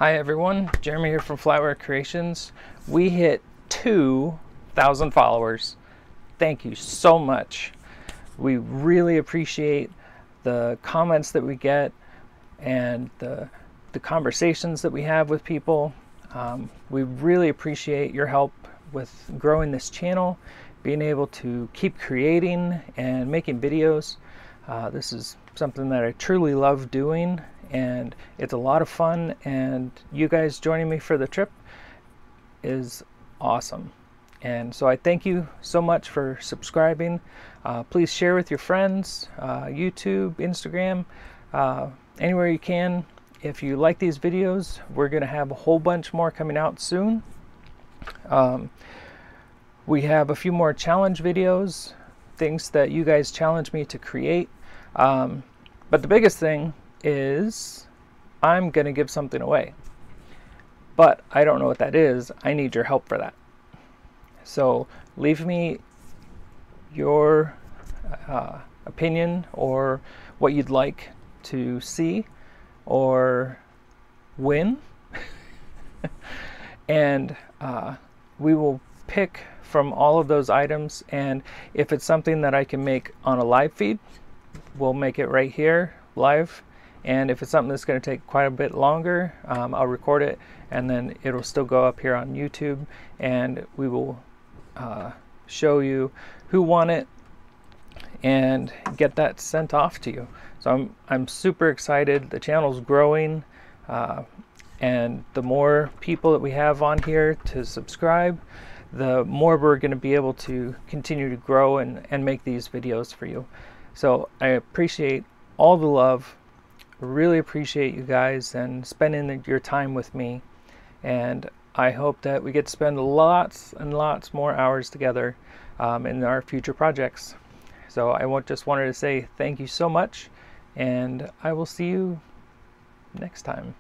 Hi everyone, Jeremy here from Flatware Creations. We hit 2,000 followers. Thank you so much. We really appreciate the comments that we get and the conversations that we have with people. We really appreciate your help with growing this channel, being able to keep creating and making videos. This is something that I truly love doing, and it's a lot of fun, and you guys joining me for the trip is awesome. And so I thank you so much for subscribing. Please share with your friends, YouTube, Instagram, anywhere you can. If you like these videos, we're going to have a whole bunch more coming out soon. We have a few more challenge videos, things that you guys challenge me to create. But the biggest thing is I'm going to give something away. But I don't know what that is. I need your help for that. So leave me your opinion or what you'd like to see or win. And we will pick from all of those items, and if it's something that I can make on a live feed, we'll make it right here live. And if it's something that's going to take quite a bit longer, I'll record it and then it'll still go up here on YouTube, and we will show you who won it and get that sent off to you. So I'm super excited. The channel's growing, and the more people that we have on here to subscribe, the more we're going to be able to continue to grow and make these videos for you. So I appreciate all the love. Really appreciate you guys and spending your time with me, and I hope that we get to spend lots and lots more hours together in our future projects. So I just wanted to say thank you so much, and I will see you next time.